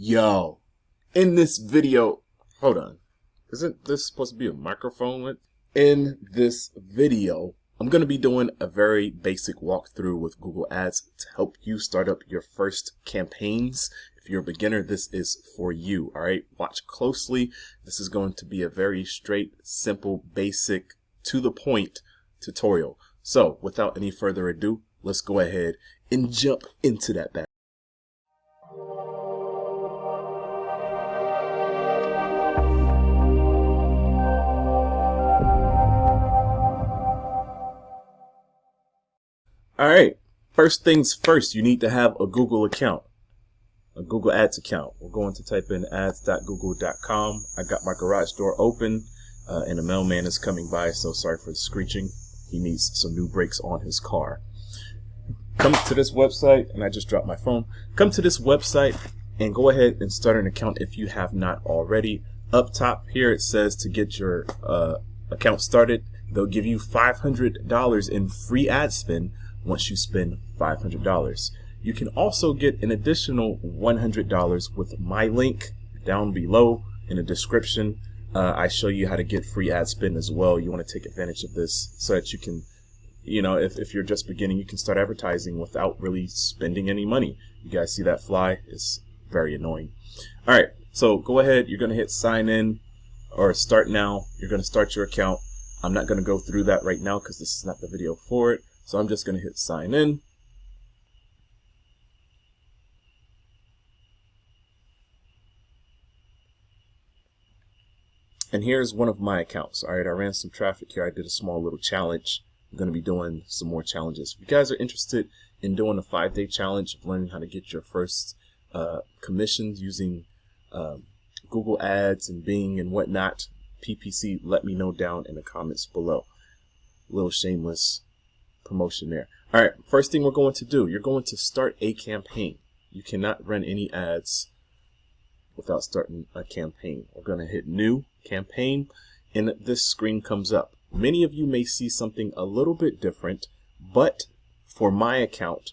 Yo, in this video, hold on. Isn't this supposed to be a microphone with? In this video, I'm going to be doing a very basic walkthrough with Google Ads to help you start up your first campaigns. If you're a beginner, this is for you. All right, watch closely. This is going to be a very straight, simple, basic, to the point tutorial. So without any further ado, let's go ahead and jump into that bad. All right, first things first, you need to have a Google account, a Google Ads account. We're going to type in ads.google.com. I got my garage door open and a mailman is coming by, so sorry for the screeching. He needs some new brakes on his car. Come to this website, and I just dropped my phone. Come to this website and go ahead and start an account if you have not already. Up top here it says to get your account started, they'll give you $500 in free ad spend once you spend $500. You can also get an additional $100 with my link down below in the description. I show you how to get free ad spend as well. You want to take advantage of this so that you can, if you're just beginning, you can start advertising without really spending any money. You guys see that fly? It's very annoying. All right, so go ahead. You're going to hit sign in or start now. You're going to start your account. I'm not going to go through that right now because this is not the video for it. So I'm just going to hit sign in. And here's one of my accounts. All right, I ran some traffic here. I did a small little challenge. I'm going to be doing some more challenges. If you guys are interested in doing a 5-day challenge of learning how to get your first commissions using Google Ads and Bing and whatnot, PPC, let me know down in the comments below. Little shameless promotion there. All right, first thing we're going to do, you're going to start a campaign. You cannot run any ads without starting a campaign. We're going to hit new campaign, and this screen comes up. Many of you may see something a little bit different, but for my account,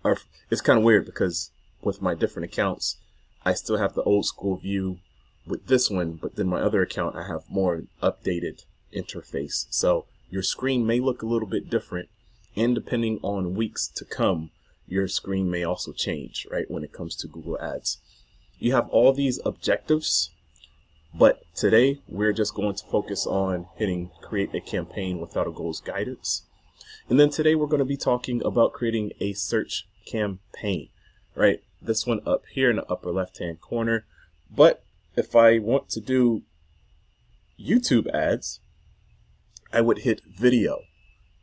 it's kind of weird because with my different accounts, I still have the old school view with this one, but then my other account, I have more updated interface. So your screen may look a little bit different, and depending on weeks to come, your screen may also change, right, when it comes to Google Ads. You have all these objectives, but today we're just going to focus on hitting create a campaign without a goals guidance. And then today we're going to be talking about creating a search campaign, right? This one up here in the upper left-hand corner. But if I want to do YouTube ads, I would hit video.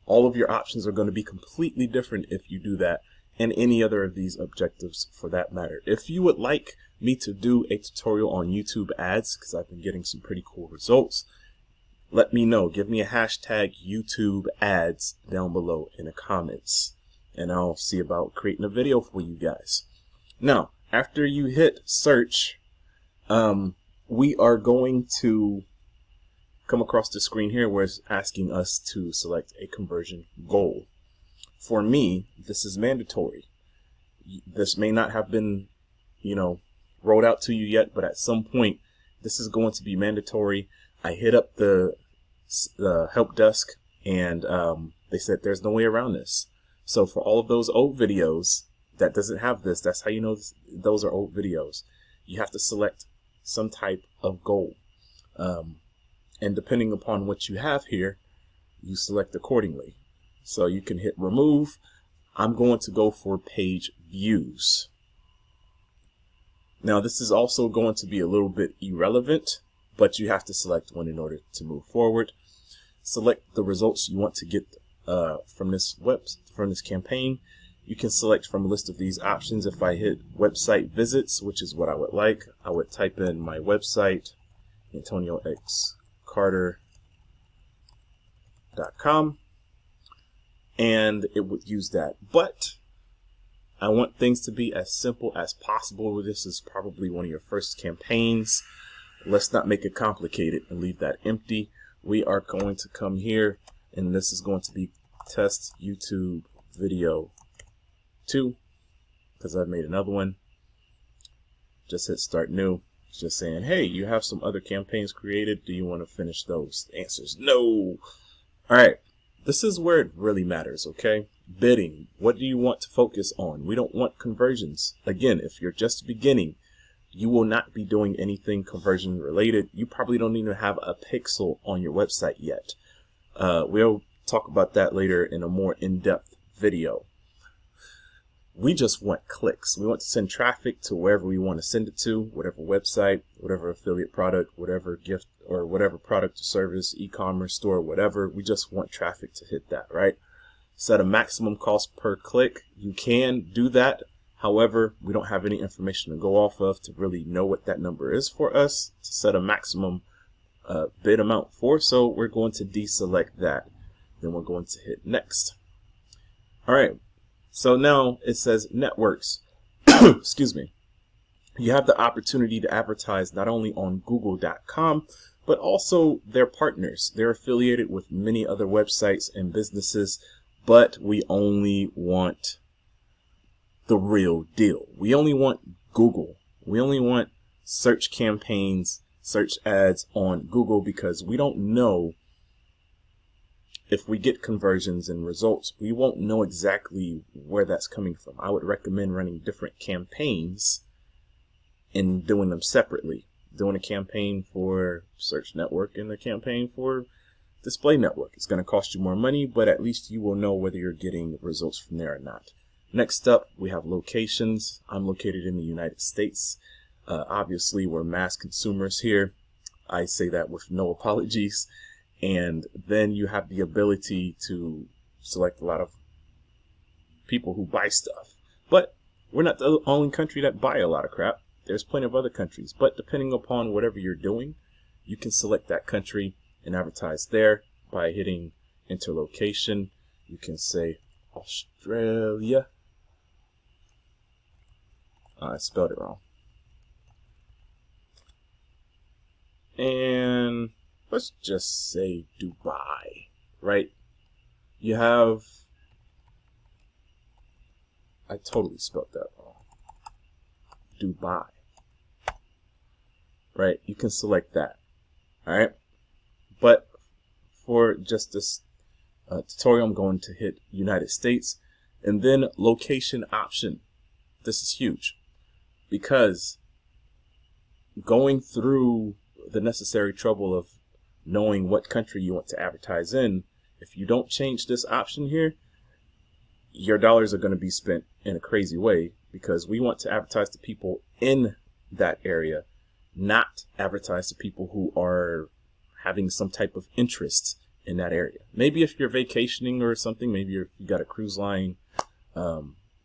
All of your options are going to be completely different if you do that, and any other of these objectives for that matter. If you would like me to do a tutorial on YouTube ads, because I've been getting some pretty cool results, let me know. Give me a hashtag YouTube ads down below in the comments, and I'll see about creating a video for you guys. Now, after you hit search, we are going to come across the screen here where it's asking us to select a conversion goal. For me, this is mandatory. This may not have been, rolled out to you yet, but at some point, this is going to be mandatory. I hit up the help desk, and they said there's no way around this. So for all of those old videos that doesn't have this, that's how you know those are old videos. You have to select some type of goal. And depending upon what you have here, you select accordingly. So you can hit remove. I'm going to go for page views. Now this is also going to be a little bit irrelevant, but you have to select one in order to move forward. Select the results you want to get from this campaign. You can select from a list of these options. If I hit website visits, which is what I would like, I would type in my website, AntonioXCarter.com, and it would use that. But I want things to be as simple as possible. This is probably one of your first campaigns. Let's not make it complicated and leave that empty. We are going to come here, and this is going to be test YouTube video 2, because I've made another one. Just hit start new. It's just saying, hey, you have some other campaigns created. Do you want to finish those? The answer is no. All right. This is where it really matters, okay? Bidding. What do you want to focus on? We don't want conversions. Again, if you're just beginning, you will not be doing anything conversion related. You probably don't even have a pixel on your website yet. We'll talk about that later in a more in-depth video. We just want clicks. We want to send traffic to wherever we want to send it to, whatever website, whatever affiliate product, whatever gift or whatever product or service, e-commerce store, whatever. We just want traffic to hit that, right? Set a maximum cost per click. You can do that. However, we don't have any information to go off of to really know what that number is for us to set a maximum bid amount for. So we're going to deselect that. Then we're going to hit next. All right. So now it says networks. Excuse me. You have the opportunity to advertise not only on google.com, but also their partners. They're affiliated with many other websites and businesses, but we only want the real deal. We only want Google. We only want search campaigns, search ads on Google, because we don't know if we get conversions and results. We won't know exactly where that's coming from. I would recommend running different campaigns and doing them separately. Doing a campaign for search network and a campaign for display network. It's going to cost you more money, but at least you will know whether you're getting results from there or not. Next up, we have locations. I'm located in the United States. Obviously, we're mass consumers here. I say that with no apologies. And then you have the ability to select a lot of people who buy stuff. But we're not the only country that buy a lot of crap. There's plenty of other countries. But depending upon whatever you're doing, you can select that country and advertise there by hitting enter location. You can say Australia. I spelled it wrong. And let's just say Dubai, right? You have, I totally spelled that wrong. Dubai, right? You can select that, all right? But for just this tutorial, I'm going to hit United States and then location option. This is huge because going through the necessary trouble of knowing what country you want to advertise in, if you don't change this option here, your dollars are going to be spent in a crazy way, because we want to advertise to people in that area, not advertise to people who are having some type of interest in that area. Maybe if you're vacationing or something, maybe you got a cruise line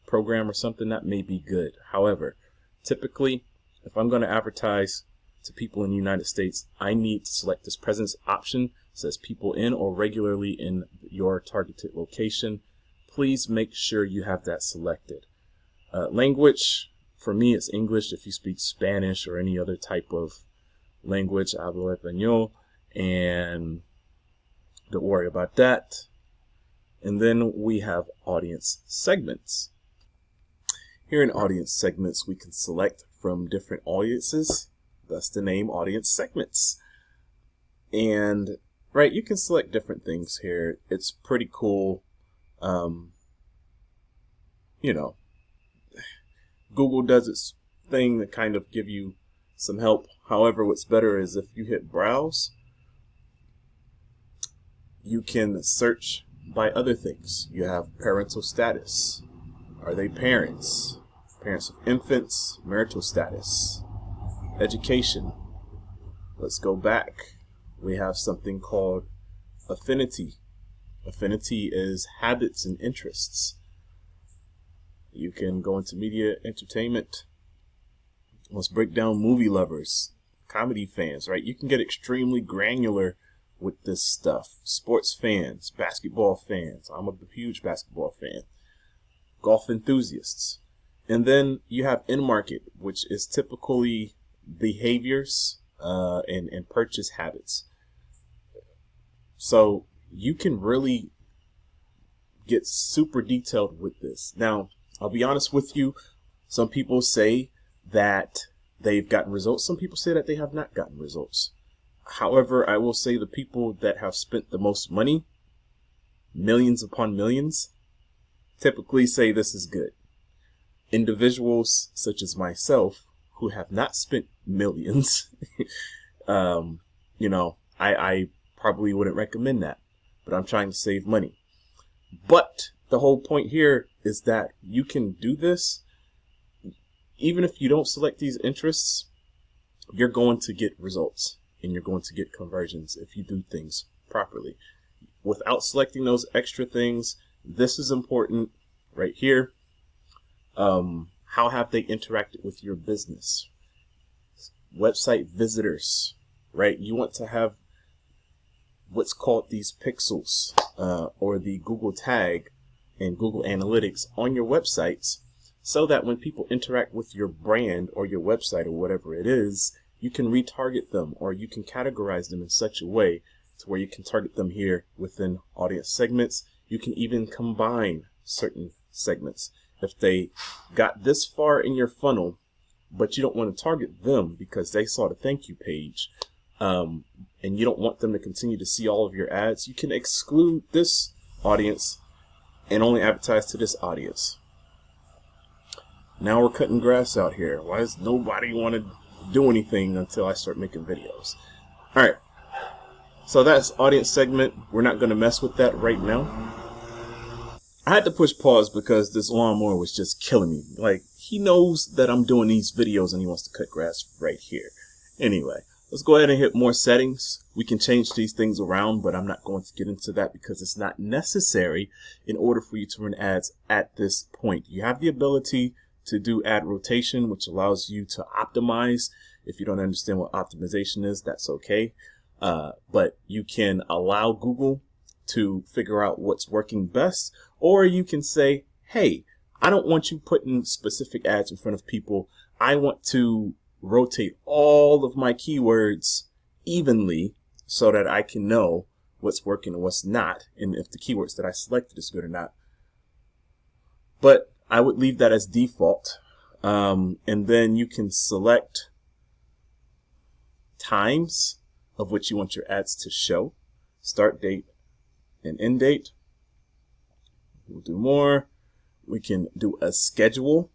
program or something, that may be good. However, typically, if I'm going to advertise to people in the United States, I need to select this presence option. It says people in or regularly in your targeted location. Please make sure you have that selected. Language, for me, it's English. If you speak Spanish or any other type of language, hablo español, and don't worry about that. And then we have audience segments. Here in audience segments, we can select from different audiences. That's the name, audience segments. And right, you can select different things here. It's pretty cool. You know, Google does its thing to kind of give you some help. However, what's better is if you hit browse, you can search by other things. You have parental status. Are they parents? Parents of infants, marital status. Education. Let's go back. We have something called affinity. Affinity is habits and interests. You can go into media, entertainment. Let's break down movie lovers, comedy fans, right? You can get extremely granular with this stuff. Sports fans, basketball fans. I'm a huge basketball fan. Golf enthusiasts. And then you have in-market, which is typically behaviors and purchase habits. So you can really get super detailed with this. Now, I'll be honest with you. Some people say that they've gotten results. Some people say that they have not gotten results. However, I will say the people that have spent the most money, millions upon millions, typically say this is good. Individuals such as myself who have not spent millions, I probably wouldn't recommend that, but I'm trying to save money. But the whole point here is that you can do this. Even if you don't select these interests, you're going to get results and you're going to get conversions if you do things properly. Without selecting those extra things, this is important right here. How have they interacted with your business? Website visitors, right? You want to have what's called these pixels or the Google tag and Google Analytics on your websites, so that when people interact with your brand or your website or whatever it is, you can retarget them, or you can categorize them in such a way to where you can target them here within audience segments. You can even combine certain segments. If they got this far in your funnel, but you don't want to target them because they saw the thank you page, and you don't want them to continue to see all of your ads, you can exclude this audience and only advertise to this audience. Now we're cutting grass out here. Why does nobody want to do anything until I start making videos? All right. So that's audience segment. We're not going to mess with that right now. I had to push pause because this lawnmower was just killing me. Like, he knows that I'm doing these videos and he wants to cut grass right here. Anyway, let's go ahead and hit more settings. We can change these things around, but I'm not going to get into that because it's not necessary in order for you to run ads at this point. You have the ability to do ad rotation, which allows you to optimize. If you don't understand what optimization is, that's okay. But you can allow Google to figure out what's working best, or you can say, hey, I don't want you putting specific ads in front of people. I want to rotate all of my keywords evenly so that I can know what's working and what's not, and if the keywords that I selected is good or not. But I would leave that as default. And then you can select times of which you want your ads to show, start date and end date. We'll do more. We can do a schedule.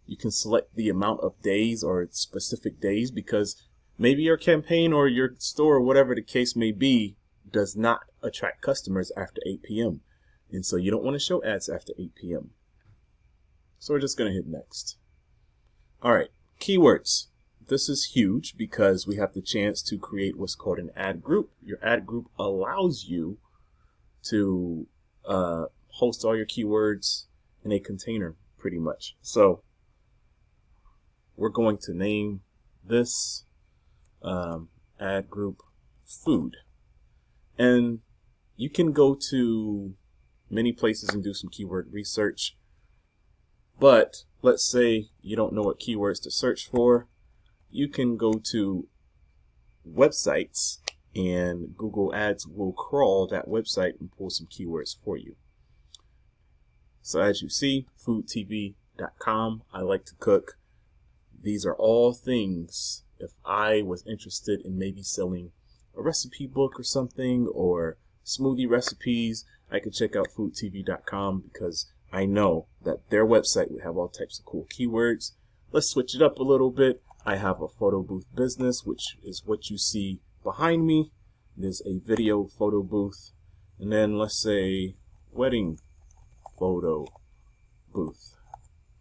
You can select the amount of days or specific days, because maybe your campaign or your store or whatever the case may be does not attract customers after 8 p.m. And so you don't want to show ads after 8 p.m. So we're just going to hit next. All right, keywords. This is huge because we have the chance to create what's called an ad group. Your ad group allows you to host all your keywords in a container pretty much. So we're going to name this ad group food. And you can go to many places and do some keyword research. But let's say you don't know what keywords to search for. You can go to websites and Google Ads will crawl that website and pull some keywords for you. So as you see, foodtv.com, I like to cook. These are all things, if I was interested in maybe selling a recipe book or something, or smoothie recipes, I could check out foodtv.com because I know that their website would have all types of cool keywords. Let's switch it up a little bit. I have a photo booth business, which is what you see behind me. There's a video photo booth. And then let's say wedding photo booth.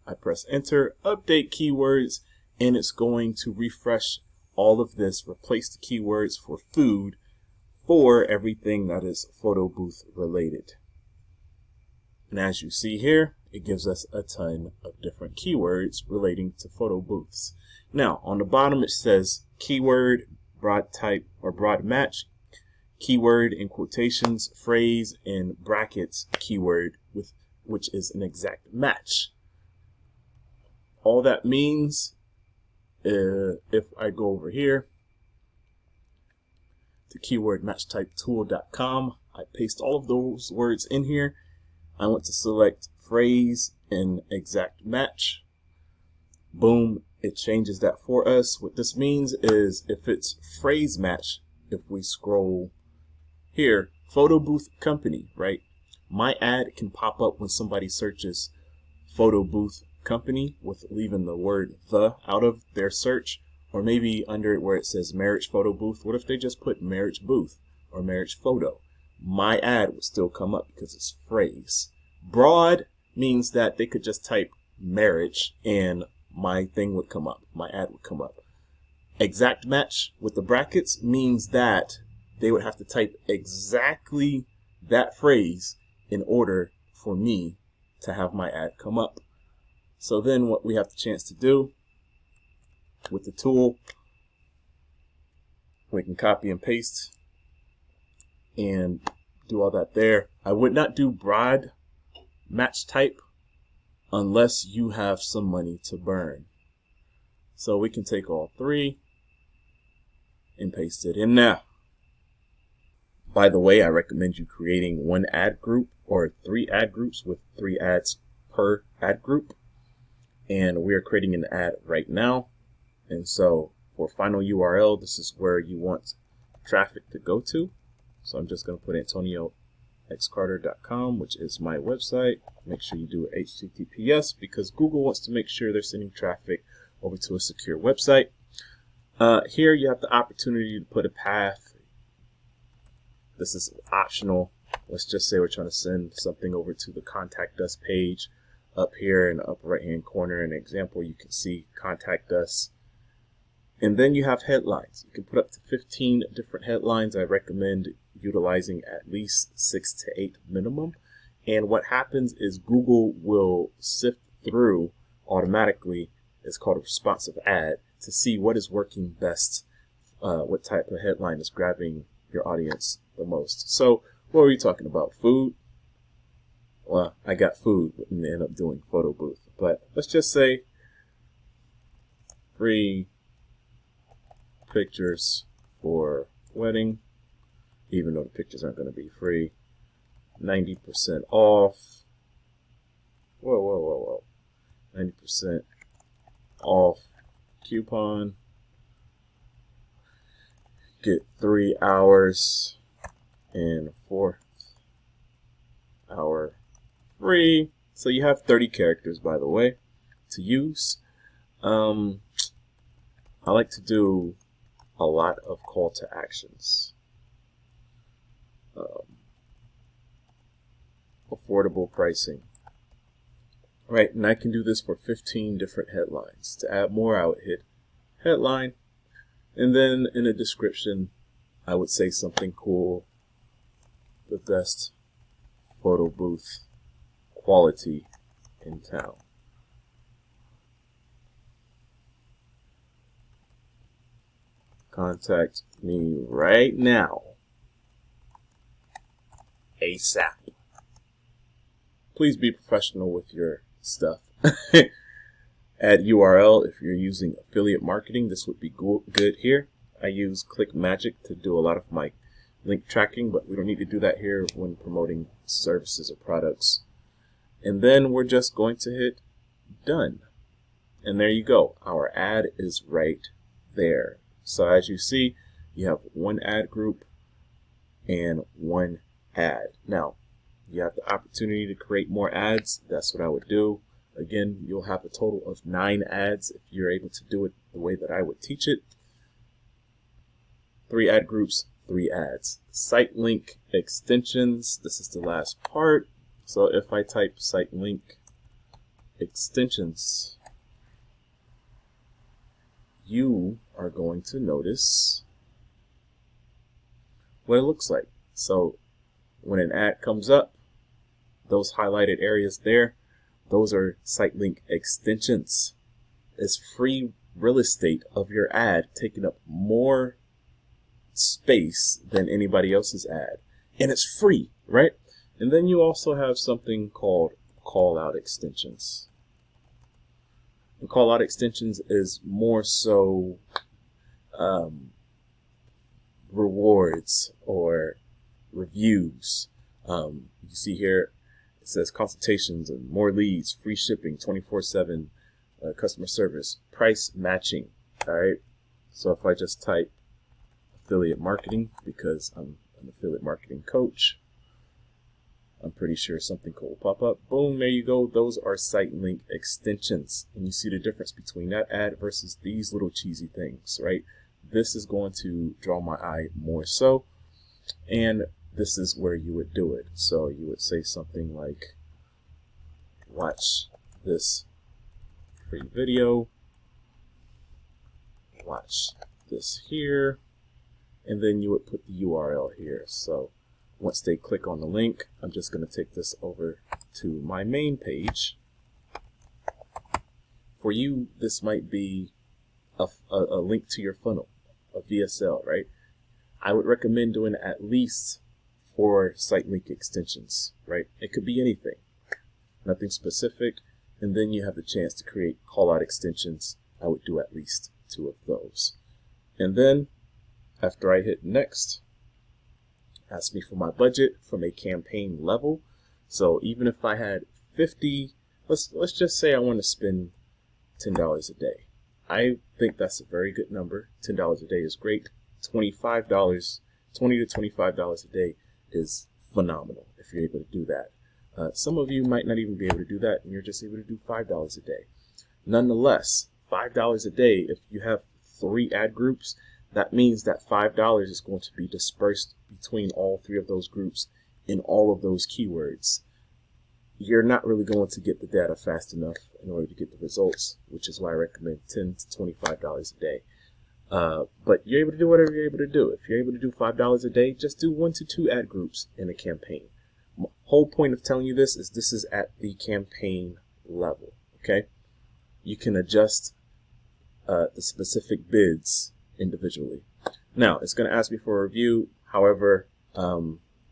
I press enter, update keywords, and it's going to refresh all of this, replace the keywords for food for everything that is photo booth related. And as you see here, it gives us a ton of different keywords relating to photo booths. Now, on the bottom it says keyword, broad type or broad match, keyword in quotations, phrase in brackets, keyword, with which is an exact match. All that means, if I go over here to keywordmatchtypetool.com, I paste all of those words in here. I want to select phrase and exact match. Boom, it changes that for us. What this means is if it's phrase match, if we scroll here, photo booth company, right? My ad can pop up when somebody searches photo booth company with leaving the word the out of their search, or maybe under it where it says marriage photo booth. What if they just put marriage booth or marriage photo? My ad would still come up because it's phrase. Broad means that they could just type marriage and my thing would come up, my ad would come up. Exact match with the brackets means that they would have to type exactly that phrase in order for me to have my ad come up. So then what we have the chance to do with the tool, we can copy and paste and do all that there. I would not do broad match type unless you have some money to burn. So we can take all three and paste it in there. By the way, I recommend you creating one ad group or 3 ad groups with 3 ads per ad group. And we are creating an ad right now. And so for final URL, this is where you want traffic to go to. So I'm just going to put AntonioXCarter.com, which is my website. Make sure you do HTTPS because Google wants to make sure they're sending traffic over to a secure website. Here you have the opportunity to put a path. This is optional. Let's just say we're trying to send something over to the Contact Us page. Up here in the upper right hand corner, an example, you can see Contact Us. And then you have headlines. You can put up to 15 different headlines. I recommend utilizing at least 6 to 8 minimum. And what happens is Google will sift through automatically, it's called a responsive ad, to see what is working best, what type of headline is grabbing your audience the most. So what were we talking about? Food? Well, I got food and end up doing photo booth. But let's just say free pictures for wedding, even though the pictures aren't going to be free. 90% off. Whoa. 90% off coupon. Get 3 hours and 4th hour free. So you have 30 characters, by the way, to use. I like to do a lot of call to actions. Affordable pricing. Right, and I can do this for 15 different headlines. To add more, I would hit headline, and then in the description, I would say something cool. The best photo booth quality in town. Contact me right now. ASAP. Please be professional with your stuff. Add URL if you're using affiliate marketing. This would be good here. I use ClickMagick to do a lot of my link tracking, but we don't need to do that here when promoting services or products. And then we're just going to hit done. And there you go. Our ad is right there. So as you see, you have one ad group and one ad. Now, you have the opportunity to create more ads. That's what I would do. Again, you'll have a total of 9 ads if you're able to do it the way that I would teach it. 3 ad groups, 3 ads. Site link extensions. This is the last part. So if I type site link extensions, you are going to notice what it looks like. So when an ad comes up, those highlighted areas there, those are site link extensions. It's free real estate of your ad taking up more space than anybody else's ad. And it's free, right? And then you also have something called call out extensions. And call out extensions is more so rewards or reviews. You see here, it says consultations and more leads, free shipping, 24/7 customer service, price matching. All right. So if I just type affiliate marketing, because I'm an affiliate marketing coach, I'm pretty sure something cool will pop up. Boom, there you go. Those are site link extensions. And you see the difference between that ad versus these little cheesy things, right? This is going to draw my eye more so. And this is where you would do it. So you would say something like, watch this free video, watch this here, and then you would put the URL here. So once they click on the link, I'm just going to take this over to my main page. For you, this might be a link to your funnel, a VSL, right? I would recommend doing at least 4 site link extensions, right? It could be anything, nothing specific. And then you have the chance to create call out extensions. I would do at least 2 of those. And then after I hit next, ask me for my budget from a campaign level. So even if I had 50, let's just say I want to spend $10 a day. I think that's a very good number. $10 a day is great. $25, $20 to $25 a day is phenomenal if you're able to do that. Some of you might not even be able to do that, and you're just able to do $5 a day. Nonetheless, $5 a day, if you have 3 ad groups, that means that $5 is going to be dispersed between all 3 of those groups in all of those keywords. You're not really going to get the data fast enough in order to get the results, which is why I recommend $10 to $25 a day. But you're able to do whatever you're able to do. If you're able to do $5 a day, just do 1 to 2 ad groups in a campaign. Whole point of telling you this is at the campaign level. Okay, you can adjust the specific bids individually. Now it's going to ask me for a review. However,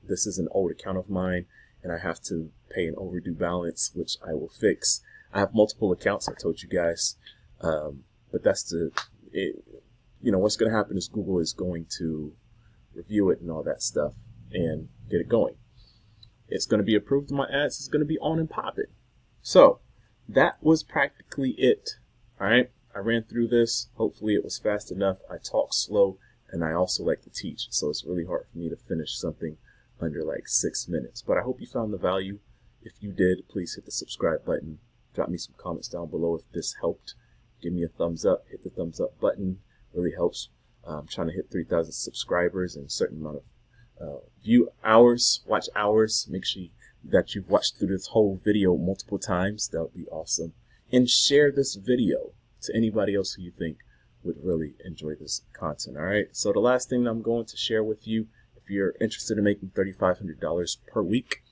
this is an old account of mine, and I have to pay an overdue balance, which I will fix. I have multiple accounts, I told you guys, but that's what's going to happen is Google is going to review it and all that stuff and get it going. It's going to be approved in my ads. It's going to be on and popping. So that was practically it. All right. I ran through this. Hopefully it was fast enough. I talk slow, and I also like to teach. So it's really hard for me to finish something under like 6 minutes. But I hope you found the value. If you did, please hit the subscribe button. Drop me some comments down below if this helped. Give me a thumbs up. Hit the thumbs up button. Really helps. I'm trying to hit 3,000 subscribers and a certain amount of watch hours. Make sure that you've watched through this whole video multiple times. That would be awesome. And share this video to anybody else who you think would really enjoy this content. All right. So the last thing I'm going to share with you, if you're interested in making $3,500 per week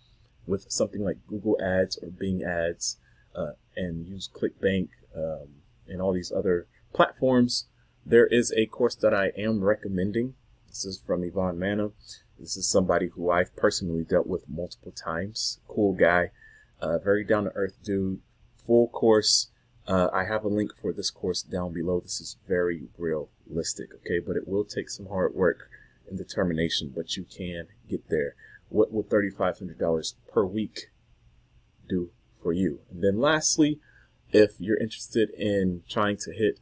with something like Google Ads or Bing Ads, and use Clickbank and all these other platforms, there is a course that I am recommending. This is from Yvonne Manna. This is somebody who I've personally dealt with multiple times. Cool guy, very down-to-earth dude. Full course. I have a link for this course down below. This is very realistic, okay? But it will take some hard work and determination, but you can get there. What will $3,500 per week do for you? And then lastly, if you're interested in trying to hit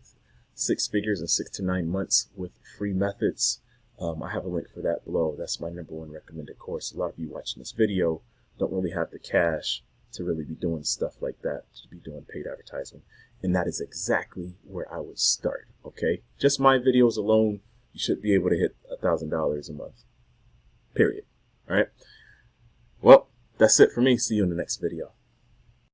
6 figures in 6 to 9 months with free methods, I have a link for that below. That's my #1 recommended course. A lot of you watching this video don't really have the cash to really be doing stuff like that, to be doing paid advertising. And that is exactly where I would start, okay? Just my videos alone, you should be able to hit $1,000 a month, period. All right? Well, that's it for me. See you in the next video.